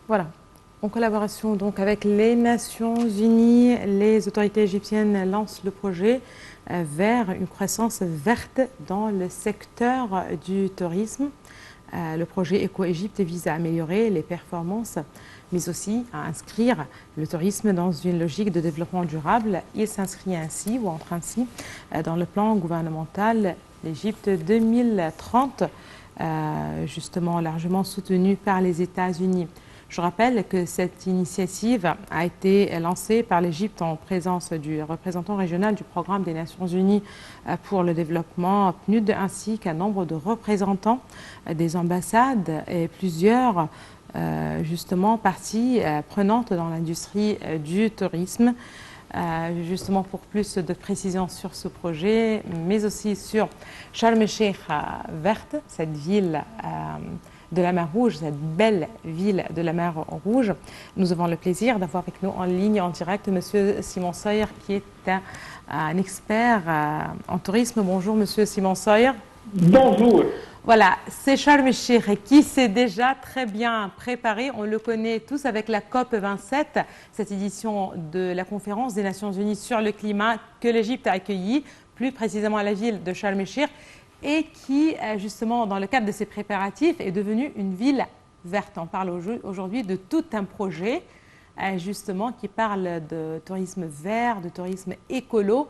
Voilà. En collaboration donc avec les Nations Unies, les autorités égyptiennes lancent le projet vers une croissance verte dans le secteur du tourisme. Le projet Éco-Égypte vise à améliorer les performances, mais aussi à inscrire le tourisme dans une logique de développement durable. Il s'inscrit ainsi, ou entre ainsi, dans le plan gouvernemental l'Égypte 2030, justement largement soutenu par les États-Unis. Je rappelle que cette initiative a été lancée par l'Égypte en présence du représentant régional du programme des Nations Unies pour le développement PNUD, ainsi qu'un nombre de représentants des ambassades et plusieurs justement parties prenantes dans l'industrie du tourisme. Justement pour plus de précisions sur ce projet, mais aussi sur Sharm el-Sheikh verte, cette ville de la mer Rouge, cette belle ville de la mer Rouge. Nous avons le plaisir d'avoir avec nous en ligne, en direct, Monsieur Simon Sawyer, qui est un expert en tourisme. Bonjour, Monsieur Simon Sawyer. Bonjour. Voilà, c'est Sharm el-Sheikh qui s'est déjà très bien préparé. On le connaît tous avec la COP 27, cette édition de la conférence des Nations Unies sur le climat que l'Égypte a accueillie, plus précisément à la ville de Sharm el-Sheikh, et qui, justement, dans le cadre de ses préparatifs, est devenue une ville verte. On parle aujourd'hui de tout un projet, justement, qui parle de tourisme vert, de tourisme écolo.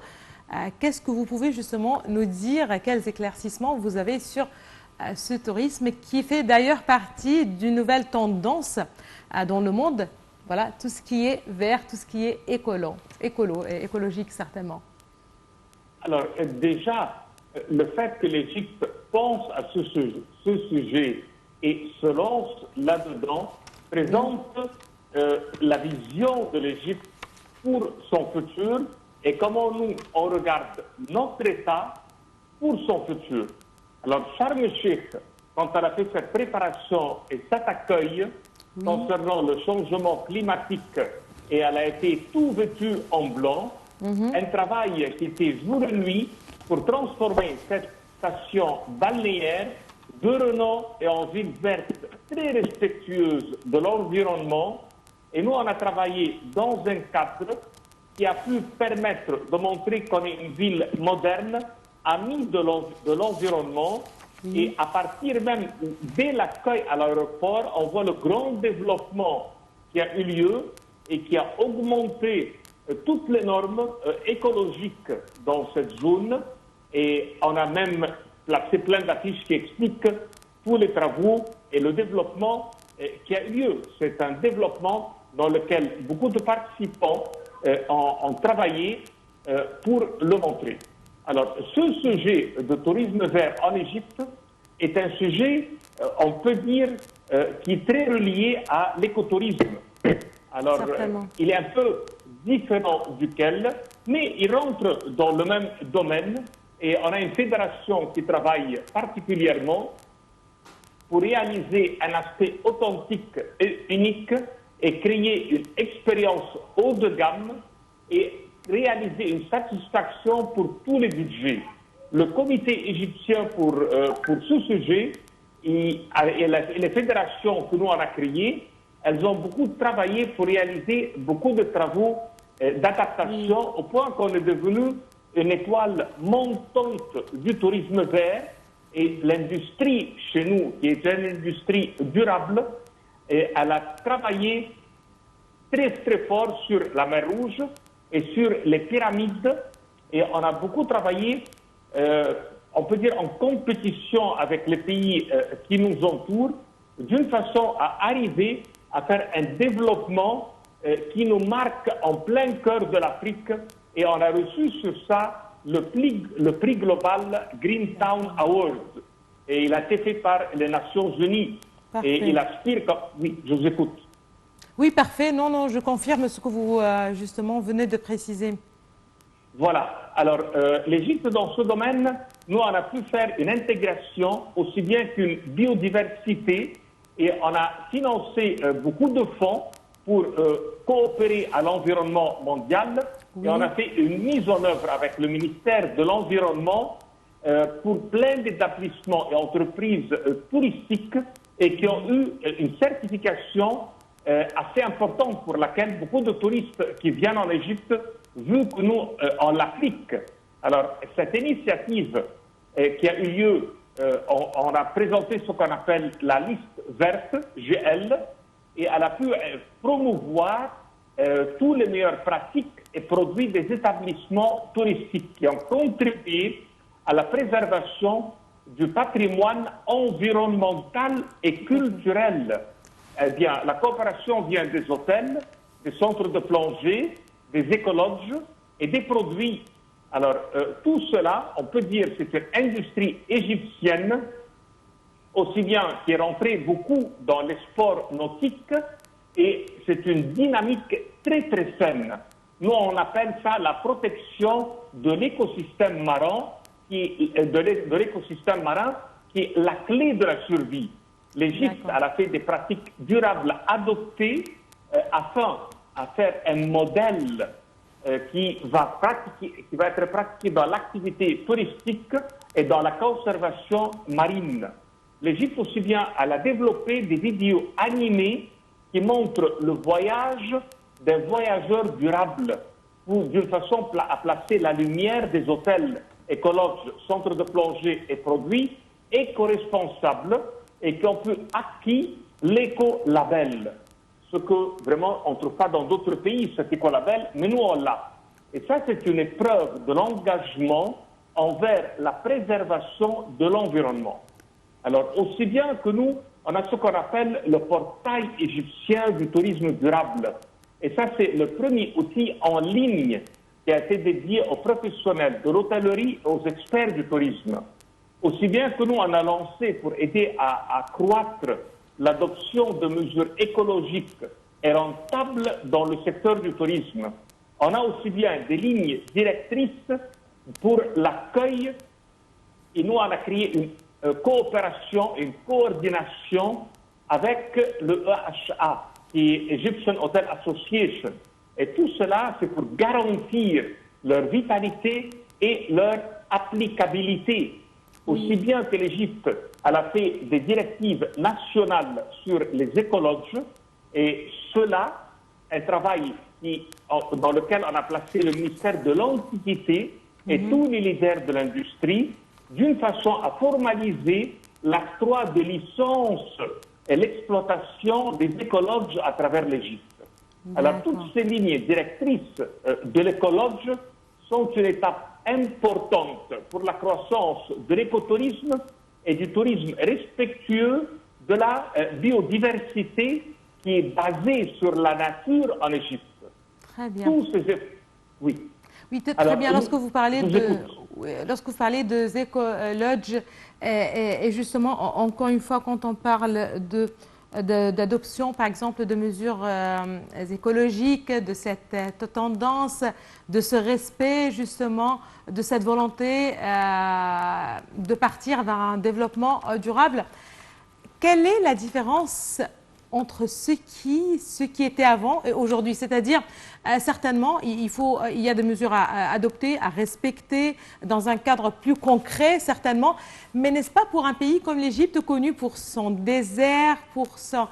Qu'est-ce que vous pouvez justement nous dire, quels éclaircissements vous avez sur ce tourisme qui fait d'ailleurs partie d'une nouvelle tendance dans le monde, voilà, tout ce qui est vert, tout ce qui est écolo et écologique certainement. Alors déjà, le fait que l'Égypte pense à ce sujet et se lance là-dedans présente la vision de l'Égypte pour son futur et comment nous, on regarde notre État pour son futur. Alors, Sharm el-Sheikh, quand elle a fait cette préparation et cet accueil concernant le changement climatique, et elle a été tout vêtue en blanc, un travail qui était jour et nuit pour transformer cette station balnéaire de renom et en ville verte très respectueuse de l'environnement. Et nous, on a travaillé dans un cadre qui a pu permettre de montrer qu'on est une ville moderne, amie de l'environnement, et à partir même, dès l'accueil à l'aéroport, on voit le grand développement qui a eu lieu et qui a augmenté toutes les normes écologiques dans cette zone. Et on a même placé plein d'affiches qui expliquent tous les travaux et le développement qui a eu lieu. C'est un développement dans lequel beaucoup de participants ont travaillé pour le montrer. Alors, ce sujet de tourisme vert en Égypte est un sujet, on peut dire, qui est très relié à l'écotourisme. Alors, il est un peu différent duquel, mais il rentre dans le même domaine et on a une fédération qui travaille particulièrement pour réaliser un aspect authentique et unique et créer une expérience haut de gamme et réaliser une satisfaction pour tous les budgets. Le comité égyptien pour ce sujet et les fédérations que nous on a créées, elles ont beaucoup travaillé pour réaliser beaucoup de travaux d'adaptation au point qu'on est devenu une étoile montante du tourisme vert et l'industrie chez nous, qui est une industrie durable, elle a travaillé très très fort sur la mer Rouge et sur les pyramides, et on a beaucoup travaillé, on peut dire, en compétition avec les pays qui nous entourent, d'une façon à arriver à faire un développement qui nous marque en plein cœur de l'Afrique, et on a reçu sur ça le prix global Greentown Award, et il a été fait par les Nations Unies. Parfait. Et il aspire comme... Oui, je vous écoute. Oui, parfait. Non, non, je confirme ce que vous, justement, venez de préciser. Voilà. Alors, l'Égypte, dans ce domaine, nous, on a pu faire une intégration aussi bien qu'une biodiversité, et on a financé beaucoup de fonds pour coopérer à l'environnement mondial. Oui. Et on a fait une mise en œuvre avec le ministère de l'Environnement pour plein d'établissements et entreprises touristiques et qui ont eu une certification assez importante pour laquelle beaucoup de touristes qui viennent en Égypte, vu que nous, on l'applique. Alors, cette initiative qui a eu lieu, on a présenté ce qu'on appelle la liste verte, GL, et elle a pu promouvoir tous les meilleures pratiques et produits des établissements touristiques qui ont contribué à la préservation du patrimoine environnemental et culturel. Eh bien, la coopération vient des hôtels, des centres de plongée, des écologes et des produits. Alors, tout cela, on peut dire, c'est une industrie égyptienne, aussi bien qui est rentrée beaucoup dans les sports nautiques, et c'est une dynamique très, très saine. Nous, on appelle ça la protection de l'écosystème marin, de l'écosystème marin, qui est la clé de la survie. L'Égypte a fait des pratiques durables adoptées afin de faire un modèle qui va être pratiqué dans l'activité touristique et dans la conservation marine. L'Égypte aussi bien, elle a développé des vidéos animées qui montrent le voyage d'un voyageur durable, ou d'une façon à placer la lumière des hôtels, écologes, centres de plongée et produits éco-responsables et qui ont pu acquis l'éco-label. Ce que vraiment on ne trouve pas dans d'autres pays, cet éco-label, mais nous on l'a. Et ça, c'est une épreuve de l'engagement envers la préservation de l'environnement. Alors, aussi bien que nous, on a ce qu'on appelle le portail égyptien du tourisme durable. Et ça, c'est le premier outil en ligne qui a été dédié aux professionnels de l'hôtellerie et aux experts du tourisme. Aussi bien que nous, on a lancé pour aider à accroître l'adoption de mesures écologiques et rentables dans le secteur du tourisme. On a aussi bien des lignes directrices pour l'accueil et nous, on a créé une coopération, une coordination avec le EHA, qui est Egyptian Hotel Association. Et tout cela, c'est pour garantir leur vitalité et leur applicabilité. Aussi bien que l'Égypte, elle a fait des directives nationales sur les écologes, et cela, un travail dans lequel on a placé le ministère de l'Antiquité et tous les leaders de l'industrie, d'une façon à formaliser l'octroi de licences et l'exploitation des écologes à travers l'Égypte. Alors, toutes ces lignes directrices de l'écologe sont une étape importante pour la croissance de l'écotourisme et du tourisme respectueux de la biodiversité qui est basée sur la nature en Égypte. Très bien. Oui. Oui, très bien. Lorsque vous parlez de éco-lodge, et justement, encore une fois, quand on parle d'adoption, par exemple, de mesures écologiques, de cette tendance, de ce respect, justement, de cette volonté de partir vers un développement durable, quelle est la différence entre ce qui était avant et aujourd'hui? C'est-à-dire, certainement, il y a des mesures à adopter, à respecter dans un cadre plus concret, certainement. Mais n'est-ce pas pour un pays comme l'Égypte, connu pour son désert, pour son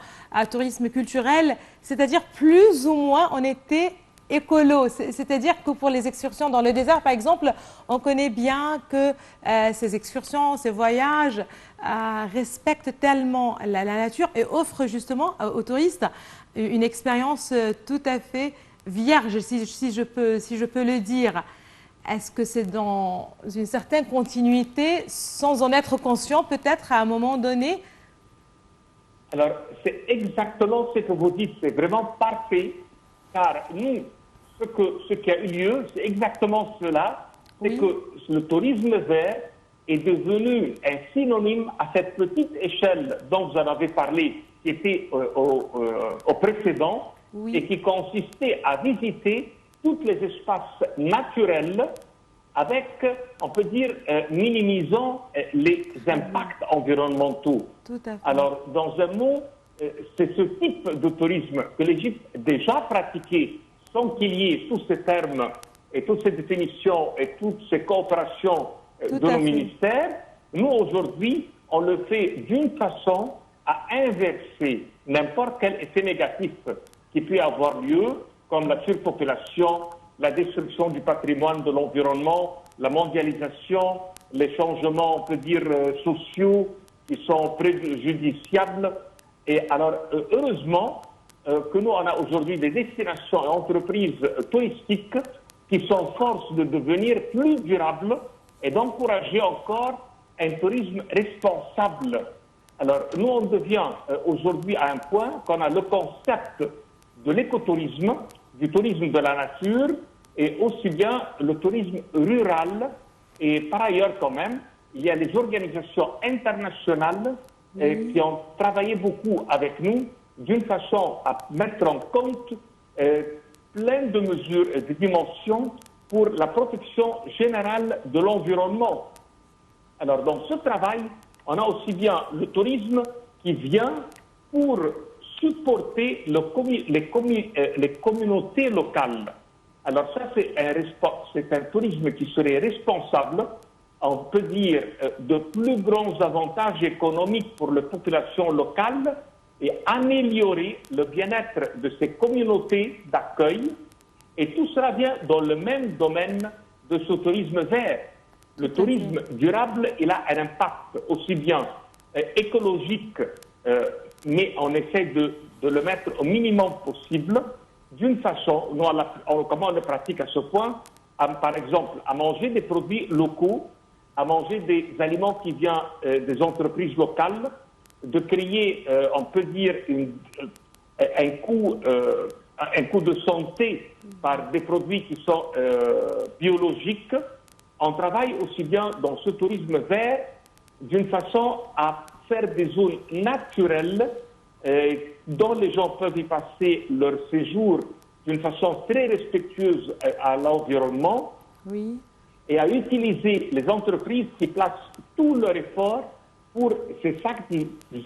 tourisme culturel, c'est-à-dire plus ou moins on était écolo, c'est-à-dire que pour les excursions dans le désert, par exemple, on connaît bien que ces excursions, ces voyages respectent tellement la nature et offrent justement aux touristes une expérience tout à fait vierge, si je peux le dire. Est-ce que c'est dans une certaine continuité, sans en être conscient, peut-être à un moment donné? Alors, c'est exactement ce que vous dites, c'est vraiment parfait, car nous, ce qui a eu lieu, c'est exactement cela, c'est que le tourisme vert est devenu un synonyme à cette petite échelle dont vous en avez parlé, qui était au précédent, et qui consistait à visiter tous les espaces naturels avec, on peut dire, minimisant les impacts environnementaux. Tout à fait. Alors, dans un mot, c'est ce type de tourisme que l'Égypte a déjà pratiqué sans qu'il y ait tous ces termes et toutes ces définitions et toutes ces coopérations de nos ministères. Nous, aujourd'hui, on le fait d'une façon à inverser n'importe quel effet négatif qui peut avoir lieu, comme la surpopulation, la destruction du patrimoine, de l'environnement, la mondialisation, les changements, on peut dire, sociaux qui sont préjudiciables. Et alors, heureusement que nous, on a aujourd'hui des destinations et entreprises touristiques qui sont force de devenir plus durables et d'encourager encore un tourisme responsable. Alors, nous, on devient aujourd'hui à un point qu'on a le concept de l'écotourisme, du tourisme de la nature, et aussi bien le tourisme rural. Et par ailleurs, quand même, il y a des organisations internationales qui ont travaillé beaucoup avec nous d'une façon à mettre en compte plein de mesures et de dimensions pour la protection générale de l'environnement. Alors, dans ce travail, on a aussi bien le tourisme qui vient pour supporter les communautés locales. Alors ça, c'est un tourisme qui serait responsable, on peut dire, de plus grands avantages économiques pour les populations locales et améliorer le bien-être de ces communautés d'accueil. Et tout cela vient dans le même domaine de ce tourisme vert. Le tourisme durable, il a un impact aussi bien écologique, mais on essaie de le mettre au minimum possible. D'une façon, comment on le pratique à ce point, par exemple, à manger des produits locaux, à manger des aliments qui viennent des entreprises locales, de créer, on peut dire, un coût de santé par des produits qui sont biologiques. On travaille aussi bien dans ce tourisme vert d'une façon à faire des zones naturelles dont les gens peuvent y passer leur séjour d'une façon très respectueuse à l'environnement, Oui. et à utiliser les entreprises qui placent tout leur effort pour ces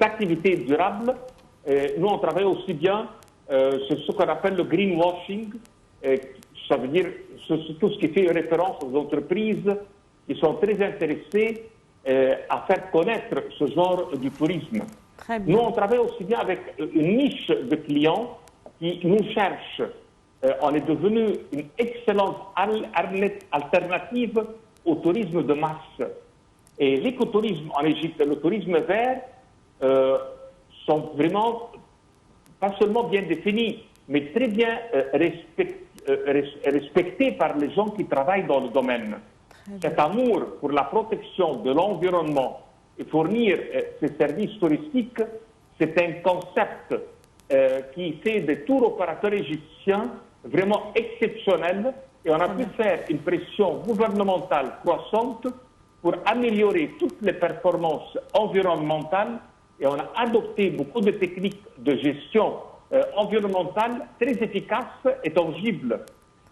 activités durables. Nous, on travaille aussi bien, c'est ce qu'on appelle le greenwashing, ça veut dire tout ce qui fait référence aux entreprises qui sont très intéressées à faire connaître ce genre du tourisme. Très bien. Nous, on travaille aussi bien avec une niche de clients qui nous cherchent. On est devenu une excellente alternative au tourisme de masse. Et l'écotourisme en Égypte et le tourisme vert sont vraiment pas seulement bien définis, mais très bien respectés par les gens qui travaillent dans le domaine. Cet amour pour la protection de l'environnement et fournir ces services touristiques, c'est un concept qui fait des tours opérateurs égyptiens vraiment exceptionnel, et on a pu faire une pression gouvernementale croissante pour améliorer toutes les performances environnementales, et on a adopté beaucoup de techniques de gestion environnementale très efficaces et tangibles.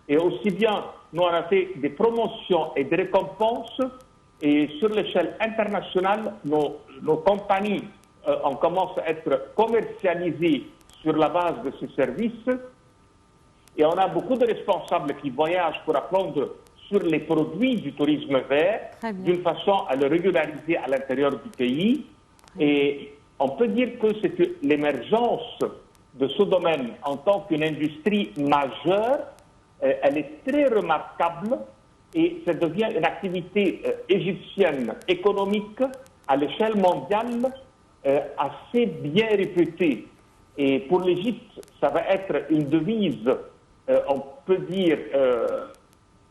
Et aussi bien, nous on a fait des promotions et des récompenses, et sur l'échelle internationale, nos compagnies on commence à être commercialisées sur la base de ces services. Et on a beaucoup de responsables qui voyagent pour apprendre sur les produits du tourisme vert, d'une façon à le régulariser à l'intérieur du pays. Et on peut dire que c'est l'émergence de ce domaine en tant qu'une industrie majeure, elle est très remarquable, et ça devient une activité égyptienne économique à l'échelle mondiale assez bien réputée. Et pour l'Égypte, ça va être une devise, on peut dire,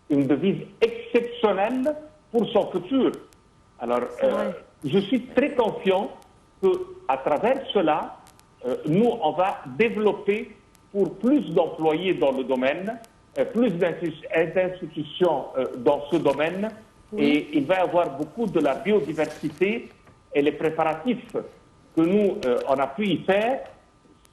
une devise exceptionnelle pour son futur. Alors, je suis très confiant qu'à travers cela, nous, on va développer pour plus d'employés dans le domaine, plus d'institutions dans ce domaine, et il va y avoir beaucoup de la biodiversité, et les préparatifs que nous, on a pu y faire,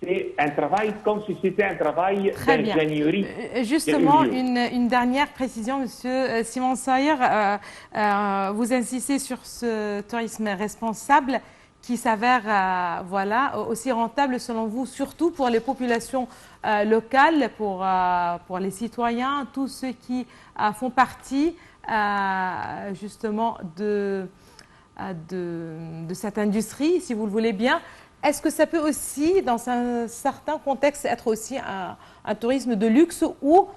c'est un travail comme si c'était un travail d'ingénierie. Justement, une dernière précision, Monsieur Simon Sawyer. Vous insistez sur ce tourisme responsable qui s'avère voilà, aussi rentable selon vous, surtout pour les populations locales, pour les citoyens, tous ceux qui font partie justement de cette industrie, si vous le voulez bien. est-ce que ça peut aussi, dans un certain contexte, être aussi un tourisme de luxe où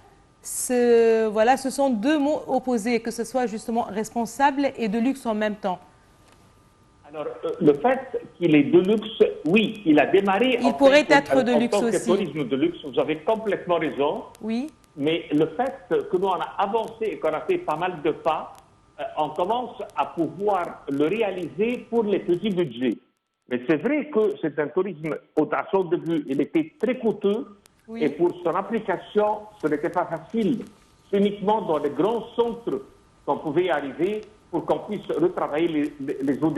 voilà, ce sont deux mots opposés, que ce soit justement responsable et de luxe en même temps? Alors, le fait qu'il est de luxe, oui, il a démarré Il pourrait être de en luxe tant que aussi. tourisme de luxe, vous avez complètement raison. Oui, Mais le fait que nous on a avancé et qu'on a fait pas mal de pas, on commence à pouvoir le réaliser pour les petits budgets. Mais c'est vrai que c'est un tourisme, à son début, il était très coûteux oui. et pour son application, ce n'était pas facile. C'est uniquement dans les grands centres qu'on pouvait y arriver pour qu'on puisse retravailler les eaux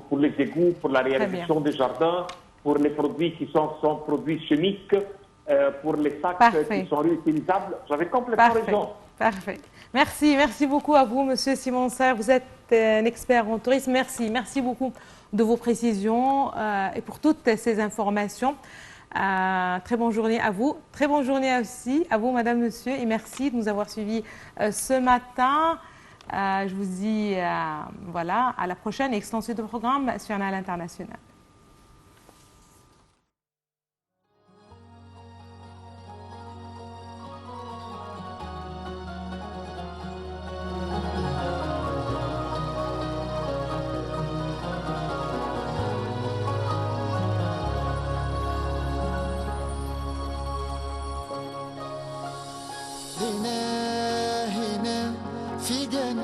pour les égouts, pour la réalisation des jardins, pour les produits qui sont produits chimiques, pour les sacs Parfait. qui sont réutilisables. J'avais complètement raison. Parfait. Merci beaucoup à vous, Monsieur Simon Serre. Vous êtes un expert en tourisme. Merci beaucoup de vos précisions et pour toutes ces informations. Très bonne journée à vous. Très bonne journée aussi à vous, Madame, Monsieur, et merci de nous avoir suivis ce matin. Je vous dis voilà, à la prochaine extension de programme sur Canal International. هنا في جنة